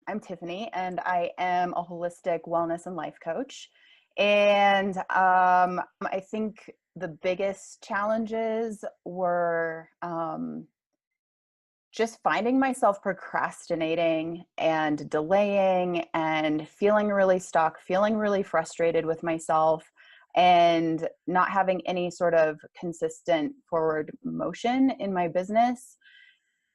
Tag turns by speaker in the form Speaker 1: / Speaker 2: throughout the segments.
Speaker 1: I'm Tiffany, and I am a holistic wellness and life coach. And I think the biggest challenges were just finding myself procrastinating and delaying and feeling really stuck, feeling really frustrated with myself, and not having any sort of consistent forward motion in my business.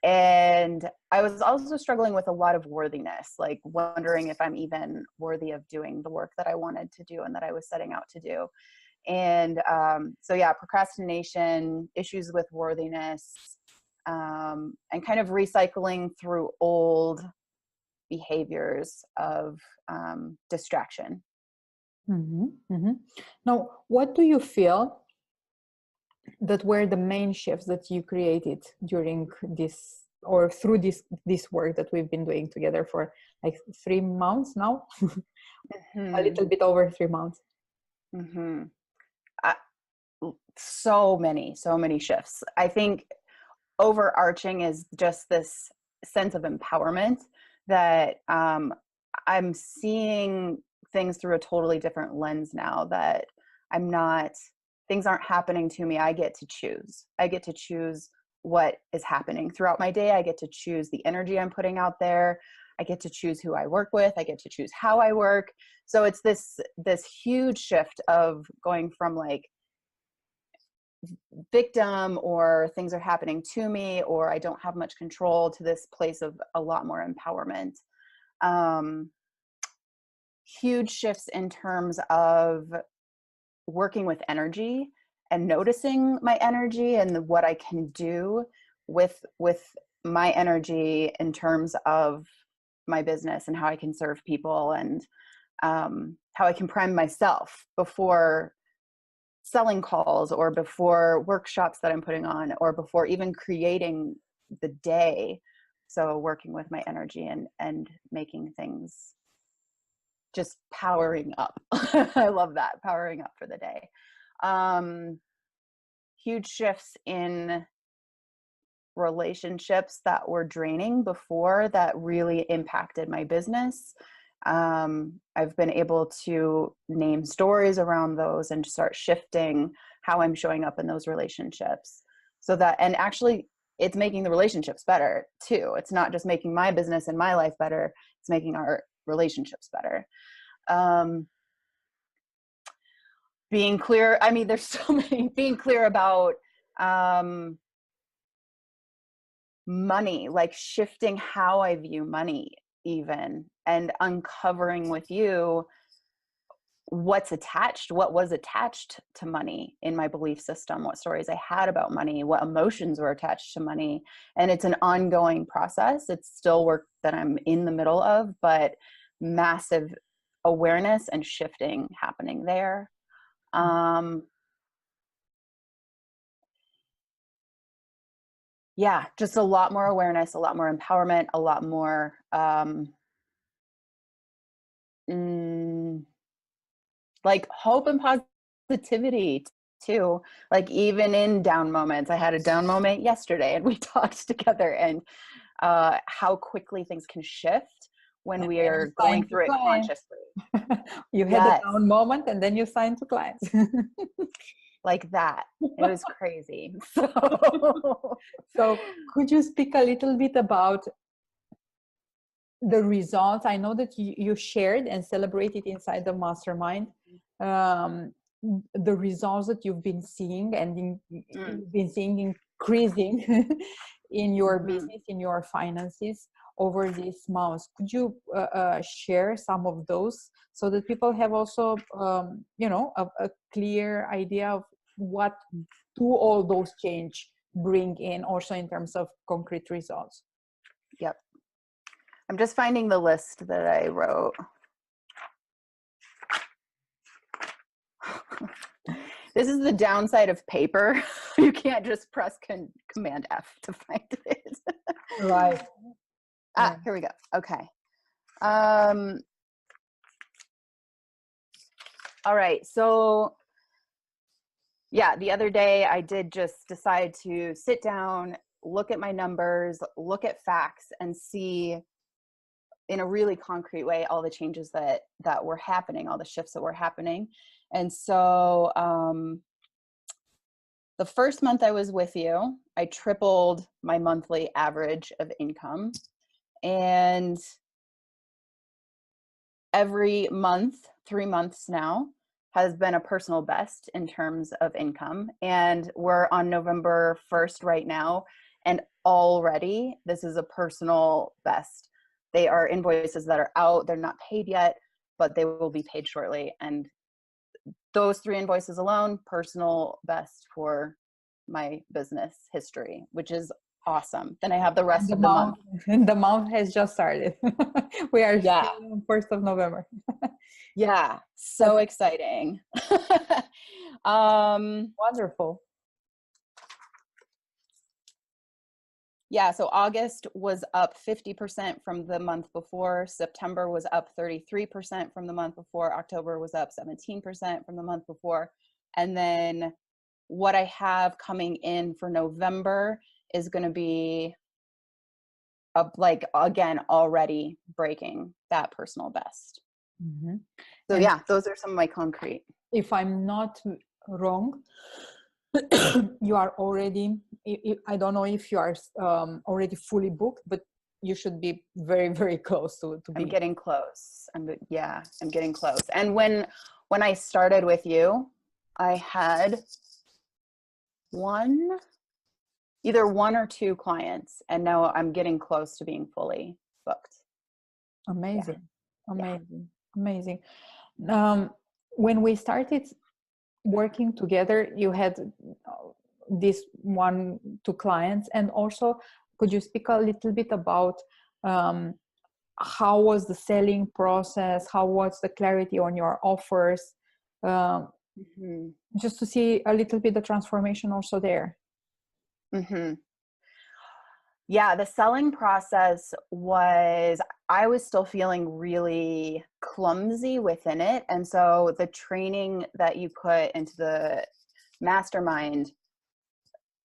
Speaker 1: And I was also struggling with a lot of worthiness, like wondering if I'm even worthy of doing the work that I wanted to do and that I was setting out to do. And so, yeah, procrastination, issues with worthiness, and kind of recycling through old behaviors of distraction.
Speaker 2: Mm-hmm, mm-hmm. Now, what do you feel that were the main shifts that you created during this or through this work that we've been doing together for like 3 months now? A
Speaker 1: Mm-hmm.
Speaker 2: little bit over 3 months.
Speaker 1: Mm-hmm. I, so many shifts. I think overarching is just this sense of empowerment that I'm seeing things through a totally different lens now, that I'm not, things aren't happening to me. I get to choose. I get to choose what is happening throughout my day. I get to choose the energy I'm putting out there. I get to choose who I work with. I get to choose how I work. So it's this huge shift of going from like victim, or things are happening to me, or I don't have much control, to this place of a lot more empowerment. Um, Huge shifts in terms of working with energy and noticing my energy and what I can do with my energy in terms of my business and how I can serve people, and how I can prime myself before selling calls, or before workshops that I'm putting on, or before even creating the day. So working with my energy and making things, just powering up. I love that, powering up for the day. Huge shifts in relationships that were draining before, that really impacted my business. I've been able to name stories around those and start shifting how I'm showing up in those relationships, so that, and actually it's making the relationships better too. It's not just making my business and my life better, it's making our relationships better. Being clear, I mean, there's so many, being clear about money, like shifting how I view money even, and uncovering with you what was attached to money in my belief system, what stories I had about money, what emotions were attached to money. And it's an ongoing process. It's still work that I'm in the middle of, but massive awareness and shifting happening there. Yeah, just a lot more awareness, a lot more empowerment, a lot more like hope and positivity too. Like even in down moments, I had a down moment yesterday, and we talked together, and how quickly things can shift when
Speaker 2: And
Speaker 1: we
Speaker 2: then you
Speaker 1: are
Speaker 2: sign
Speaker 1: going
Speaker 2: to
Speaker 1: through it
Speaker 2: clients.
Speaker 1: consciously.
Speaker 2: You had a
Speaker 1: Yes,
Speaker 2: down moment and then you sign to clients.
Speaker 1: like that. It was crazy. So
Speaker 2: So could you speak a little bit about the results? I know that you shared and celebrated inside the mastermind um, the results that you've been seeing, and you've been seeing increasing in your business, in your finances over these months. Could you share some of those, so that people have also a clear idea of what do all those change bring in, also in terms of concrete results?
Speaker 1: Yep. I'm just finding the list that I wrote. This is the downside of paper. You can't just press Command F to find it.
Speaker 2: Right.
Speaker 1: Here we go. Okay. All right. So yeah, the other day I did just decide to sit down, look at my numbers, look at facts, and see in a really concrete way, all the changes that were happening, all the shifts that were happening. And so the first month I was with you, I tripled my monthly average of income. And every month, 3 months now, has been a personal best in terms of income. And we're on November 1st right now. And already this is a personal best. They are invoices that are out. They're not paid yet, but they will be paid shortly. And those 3 invoices alone, personal best for my business history, which is awesome. Then I have the rest of the month.
Speaker 2: And the month has just started. We are
Speaker 1: Yeah.
Speaker 2: still on 1st of November.
Speaker 1: Yeah. So exciting.
Speaker 2: Wonderful.
Speaker 1: Yeah, so August was up 50% from the month before. September was up 33% from the month before. October was up 17% from the month before. And then what I have coming in for November is going to be up, like, again, already breaking that personal best.
Speaker 2: Mm-hmm.
Speaker 1: So
Speaker 2: And
Speaker 1: yeah, those are some of my concrete.
Speaker 2: if I'm not wrong, you are already, I don't know if you are already fully booked, but you should be very, very close to
Speaker 1: I'm
Speaker 2: be.
Speaker 1: getting close. I'm getting close. And when I started with you, I had either 1 or 2 clients, and now I'm getting close to being fully booked.
Speaker 2: Amazing.
Speaker 1: Yeah.
Speaker 2: Amazing. Amazing. When we started working together, you had this 1, 2 clients, and also could you speak a little bit about how was the selling process? How was the clarity on your offers?
Speaker 1: Mm-hmm.
Speaker 2: Just to see a little bit the transformation also there.
Speaker 1: Mm-hmm. Yeah, the selling process I was still feeling really clumsy within it. And so the training that you put into the mastermind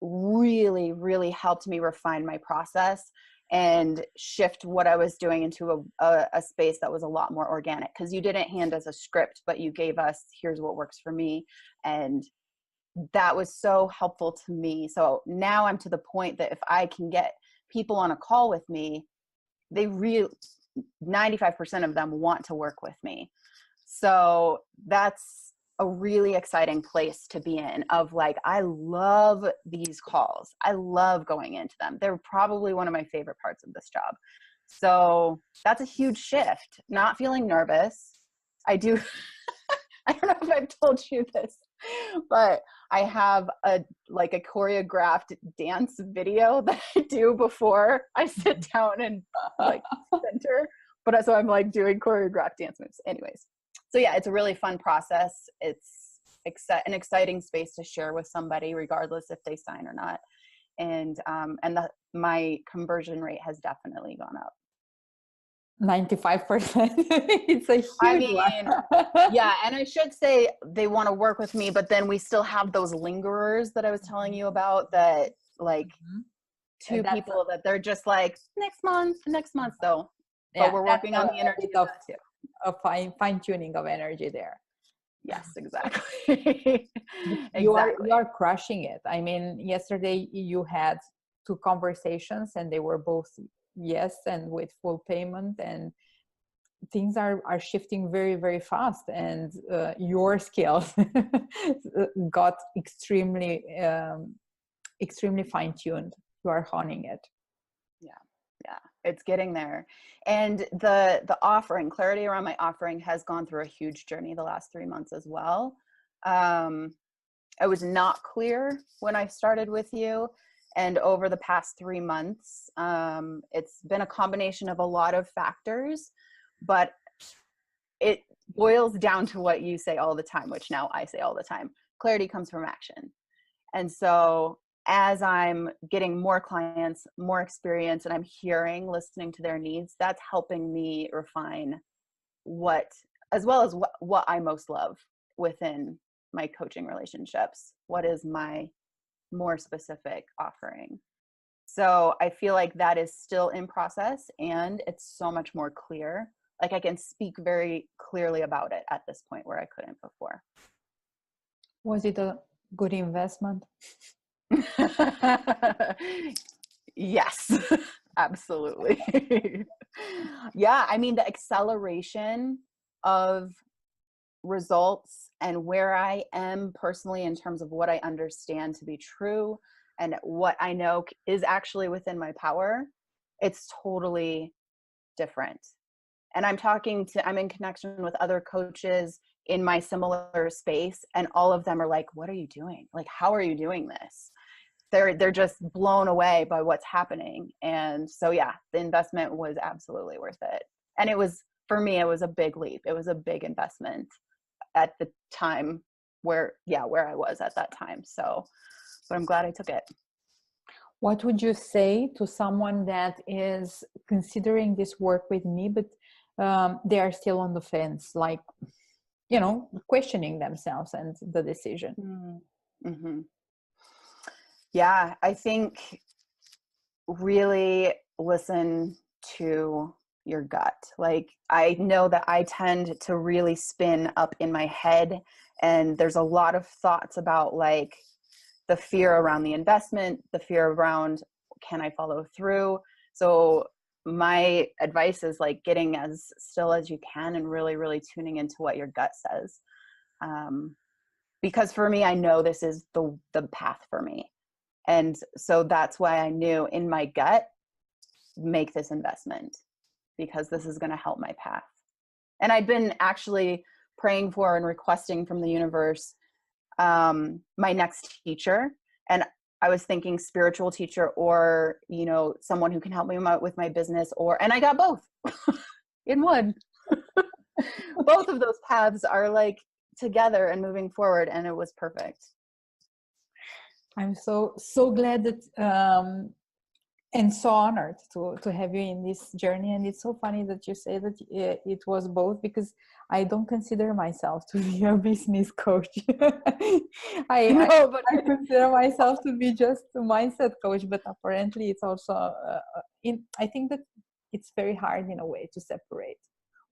Speaker 1: really, really helped me refine my process and shift what I was doing into a space that was a lot more organic, because you didn't hand us a script, but you gave us, here's what works for me. And that was so helpful to me. So now I'm to the point that if I can get people on a call with me, 95% of them want to work with me. So that's a really exciting place to be in, of like, I love these calls. I love going into them. They're probably one of my favorite parts of this job. So that's a huge shift. Not feeling nervous. I do. I don't know if I've told you this, but I have a choreographed dance video that I do before I sit down and like center. But so I'm like doing choreographed dance moves. Anyways, so yeah, it's a really fun process. It's an exciting space to share with somebody, regardless if they sign or not. And my conversion rate has definitely gone up.
Speaker 2: 95%. It's a huge one.
Speaker 1: Yeah, and I should say they want to work with me, but then we still have those lingerers that I was telling you about, that like 2 people that they're just like next month. So, but we're working on the energy of that too.
Speaker 2: A fine tuning of energy there.
Speaker 1: Yes, exactly.
Speaker 2: You are crushing it. I mean, yesterday you had 2 conversations and they were both yes and with full payment, and things are shifting very, very fast, and your skills got extremely fine-tuned. You are honing it.
Speaker 1: Yeah, it's getting there. And the offering, clarity around my offering, has gone through a huge journey the last 3 months as well. I was not clear when I started with you, and over the past 3 months, it's been a combination of a lot of factors, but it boils down to what you say all the time, which now I say all the time: clarity comes from action. And so as I'm getting more clients, more experience, and I'm listening to their needs, that's helping me refine as well as what I most love within my coaching relationships. What is my more specific offering? So I feel like that is still in process, and it's so much more clear. Like I can speak very clearly about it at this point where I couldn't before.
Speaker 2: Was it a good investment?
Speaker 1: Yes, absolutely. Yeah, I mean, the acceleration of results and where I am personally in terms of what I understand to be true and what I know is actually within my power, it's totally different. And I'm in connection with other coaches in my similar space, and all of them are like, what are you doing? Like, how are you doing this? They're just blown away by what's happening. And so yeah, the investment was absolutely worth it. And it was, for me, it was a big leap. It was a big investment at the time where I was at that time. So, but I'm glad I took it.
Speaker 2: What would you say to someone that is considering this work with me, but they are still on the fence, like, you know, questioning themselves and the decision?
Speaker 1: Mm-hmm. Yeah, I think really listen to your gut. Like, I know that I tend to really spin up in my head, and there's a lot of thoughts about like the fear around the investment, the fear around, can I follow through? So my advice is like getting as still as you can and really, really tuning into what your gut says. Because for me, I know this is the path for me. And so that's why I knew in my gut, make this investment, because this is going to help my path. And I'd been actually praying for and requesting from the universe my next teacher. And I was thinking spiritual teacher, or, you know, someone who can help me with my business, and I got both in one. Both of those paths are like together and moving forward, and it was perfect.
Speaker 2: I'm so glad that and so honored to have you in this journey. And it's so funny that you say that it was both, because I don't consider myself to be a business coach. I consider myself to be just a mindset coach, but apparently it's also I think that it's very hard in a way to separate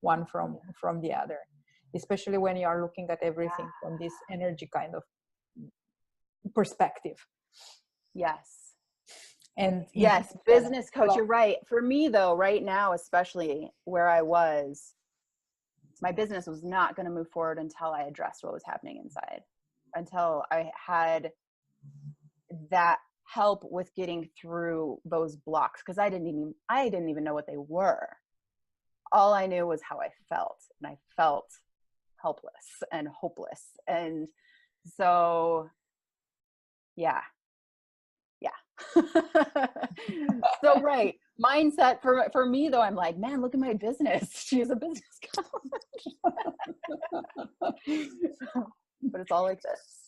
Speaker 2: one from the other, especially when you are looking at everything from this energy kind of perspective.
Speaker 1: Yes.
Speaker 2: And
Speaker 1: yes, business coach, you're right. For me though, right now, especially where I was, my business was not going to move forward until I addressed what was happening inside, until I had that help with getting through those blocks, because I didn't even know what they were. All I knew was how I felt, and I felt helpless and hopeless. And so yeah. So right, mindset for me though, I'm like, man, look at my business. She's a business coach. But it's all like this.